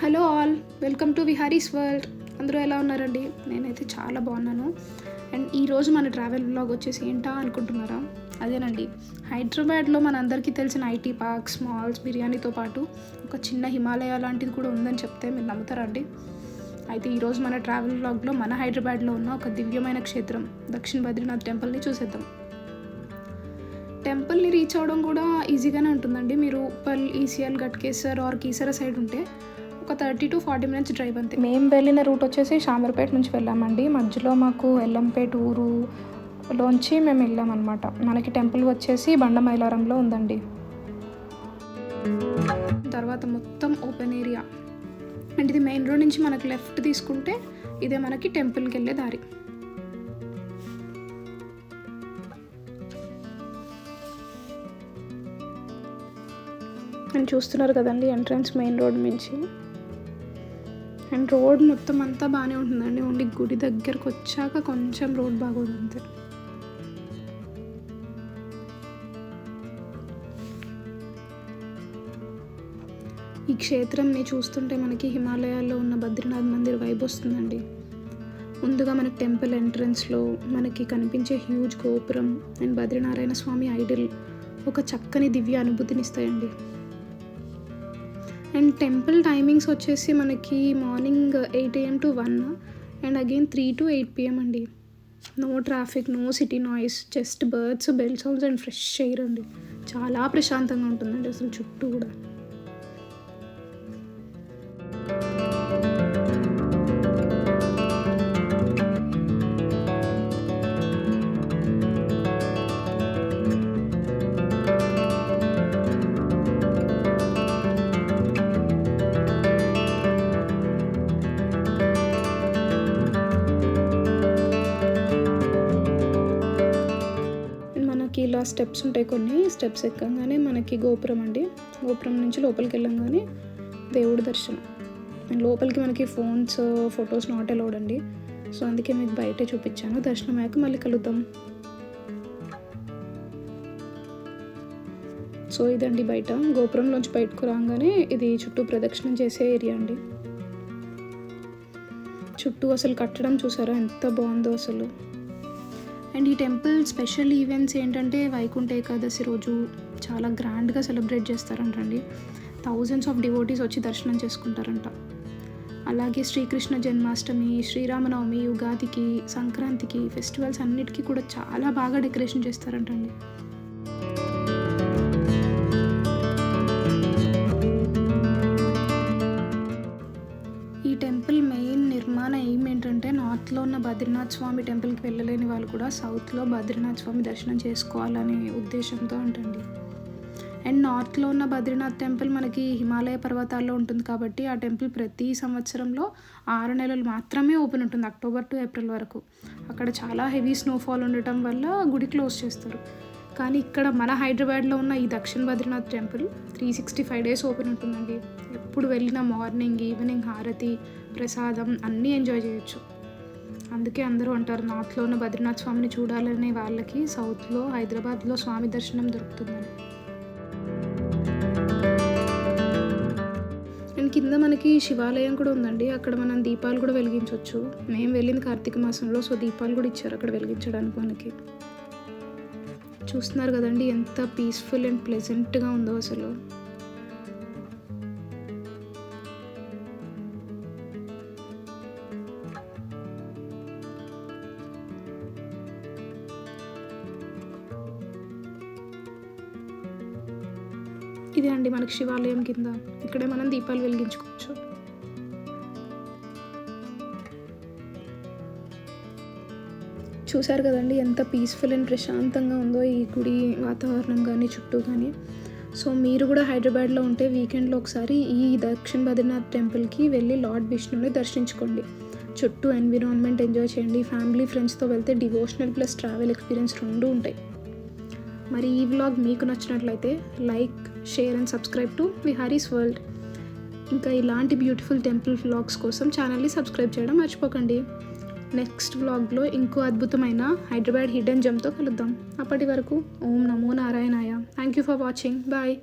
Hello all, welcome to Viharis world. అందరూ ఎలా ఉన్నారండి? నేనైతే చాలా బాగున్నాను. అండ్ ఈరోజు మన ట్రావెల్ వ్లాగ్ వచ్చేసి ఏంటా అనుకుంటున్నారా? అదేనండి, హైదరాబాద్లో మన అందరికీ తెలిసిన ఐటీ పార్క్స్, మాల్స్, బిర్యానీతో పాటు ఒక చిన్న హిమాలయ లాంటిది కూడా ఉందని చెప్తే మీరు నమ్ముతారా అండి? అయితే ఈరోజు మన ట్రావెల్ వ్లాగ్లో మన హైదరాబాద్లో ఉన్న ఒక దివ్యమైన క్షేత్రం దక్షిణ బద్రీనాథ్ టెంపుల్ని చూసేద్దాం. టెంపుల్ని రీచ్ అవ్వడం కూడా ఈజీగానే ఉంటుందండి. మీరు Uppal, ECL, Ghatkesar or Keesara side ఉంటే ఒక 30 to 40 minutes డ్రైవ్ అంతే. మేము వెళ్ళిన రూట్ వచ్చేసి షామర్పేట నుంచి వెళ్ళామండి. మధ్యలో మాకు ఎల్లంపేట ఊరులోంచి మేము వెళ్ళామన్నమాట. మనకి టెంపుల్ వచ్చేసి బండమైలారంలో ఉందండి. తర్వాత మొత్తం ఓపెన్ ఏరియా అండ్ ఇది మెయిన్ రోడ్ నుంచి మనకు లెఫ్ట్ తీసుకుంటే ఇదే మనకి టెంపుల్కి వెళ్ళే దారి. అండ్ చూస్తున్నారు కదండి ఎంట్రన్స్ మెయిన్ రోడ్ నుంచి. అండ్ రోడ్ మొత్తం అంతా బాగానే ఉంటుందండి, ఓన్లీ గుడి దగ్గరకు వచ్చాక కొంచెం రోడ్ బాగోదు అంతే. ఈ క్షేత్రంని చూస్తుంటే మనకి హిమాలయాల్లో ఉన్న బద్రీనాథ్ మందిర్ వైబ్ వస్తుందండి. ముందుగా మనకి టెంపుల్ ఎంట్రన్స్లో మనకి కనిపించే హ్యూజ్ గోపురం అండ్ బద్రీనారాయణ స్వామి ఐడిల్ ఒక చక్కని దివ్య అనుభూతిని ఇస్తాయండి. అండ్ టెంపుల్ టైమింగ్స్ వచ్చేసి మనకి morning 8 AM to 1 and again 3 to 8 PM అండి. No traffic, no city noise, just birds, bell sounds and fresh air అండి. చాలా ప్రశాంతంగా ఉంటుందండి అసలు చుట్టూ కూడా. ఇలా స్టెప్స్ ఉంటాయి, కొన్ని స్టెప్స్ ఎక్కగానే మనకి గోపురం అండి. గోపురం నుంచి లోపలికి వెళ్ళంగానే దేవుడి దర్శనం. అండ్ లోపలికి మనకి ఫొటోస్ నాట్ అలౌడ్ అండి. సో అందుకే మీకు బయటే చూపించాను. దర్శనం అయ్యాక మళ్ళీ కలుద్దాం. సో ఇదండి బయట, గోపురంలోంచి బయటకు రాగానే ఇది చుట్టూ ప్రదక్షిణం చేసే ఏరియా అండి. చుట్టూ అసలు కట్టడం చూసారా ఎంత బాగుందో అసలు. అండ్ ఈ టెంపుల్ స్పెషల్ ఈవెంట్స్ ఏంటంటే వైకుంఠ ఏకాదశి రోజు చాలా గ్రాండ్గా సెలబ్రేట్ చేస్తారంటండి. థౌజండ్స్ ఆఫ్ డివోటీస్ వచ్చి దర్శనం చేసుకుంటారంట. అలాగే శ్రీకృష్ణ జన్మాష్టమి, శ్రీరామనవమి, ఉగాదికి, సంక్రాంతికి, ఫెస్టివల్స్ అన్నిటికీ కూడా చాలా బాగా డెకరేషన్ చేస్తారంటండి. ఈ టెంపుల్ మెయిన్ నిర్మాణ ఎయిమ్ ఏంటంటే నార్త్లో ఉన్న బద్రీనాథ్ స్వామి టెంపుల్కి వెళ్ళలేని వాళ్ళు కూడా సౌత్లో బద్రీనాథ్ స్వామి దర్శనం చేసుకోవాలనే ఉద్దేశంతో ఉంటుంది. అండ్ నార్త్లో ఉన్న బద్రీనాథ్ టెంపుల్ మనకి హిమాలయ పర్వతాల్లో ఉంటుంది కాబట్టి ఆ టెంపుల్ ప్రతి సంవత్సరంలో 6 నెలలు మాత్రమే ఓపెన్ ఉంటుంది, October to April వరకు. అక్కడ చాలా హెవీ స్నోఫాల్ ఉండటం వల్ల గుడి క్లోజ్ చేస్తారు. కానీ ఇక్కడ మన హైదరాబాద్లో ఉన్న ఈ దక్షిణ బద్రీనాథ్ టెంపుల్ 365 days ఓపెన్ ఉంటుందండి. ఎప్పుడు వెళ్ళిన మార్నింగ్, ఈవినింగ్ హారతి, ప్రసాదం అన్నీ ఎంజాయ్ చేయొచ్చు. అందుకే అందరూ అంటారు నార్త్లో ఉన్న బద్రీనాథ్ స్వామిని చూడాలనే వాళ్ళకి సౌత్లో, హైదరాబాద్లో స్వామి దర్శనం దొరుకుతుందని. అండ్ కింద మనకి శివాలయం కూడా ఉందండి. అక్కడ మనం దీపాలు కూడా వెలిగించవచ్చు. మేము వెళ్ళింది కార్తీక మాసంలో, సో దీపాలు కూడా ఇచ్చారు అక్కడ వెలిగించడానికి మనకి. చూస్తున్నారు కదండి ఎంత పీస్ఫుల్ అండ్ ప్లెజెంట్గా ఉందో అసలు. ఇదే అండి మనకి శివాలయం కింద, ఇక్కడే మనం దీపాలు వెలిగించుకోవచ్చు. చూసారు కదండి ఎంత పీస్ఫుల్ అండ్ ప్రశాంతంగా ఉందో ఈ గుడి వాతావరణం కానీ చుట్టూ కానీ. సో మీరు కూడా హైదరాబాద్లో ఉంటే వీకెండ్లో ఒకసారి ఈ దక్షిణ బద్రీనాథ్ టెంపుల్కి వెళ్ళి లార్డ్ విష్ణుని దర్శించుకోండి. చుట్టూ ఎన్విరాన్మెంట్ ఎంజాయ్ చేయండి. ఫ్యామిలీ, ఫ్రెండ్స్తో వెళ్తే డివోషనల్ ప్లస్ ట్రావెల్ ఎక్స్పీరియన్స్ రెండూ ఉంటాయి. మరి ఈ వ్లాగ్ మీకు నచ్చినట్లయితే like, share and subscribe to Viharis world. ఇంకా ఇలాంటి బ్యూటిఫుల్ టెంపుల్ వ్లాగ్స్ కోసం ఛానల్ని సబ్స్క్రైబ్ చేయడం మర్చిపోకండి. నెక్స్ట్ వ్లాగ్లో ఇంకో అద్భుతమైన హైదరాబాద్ హిడెన్ జెమ్తో కలుద్దాం. అప్పటి వరకు ఓం నమో నారాయణాయ. Thank you for watching. Bye.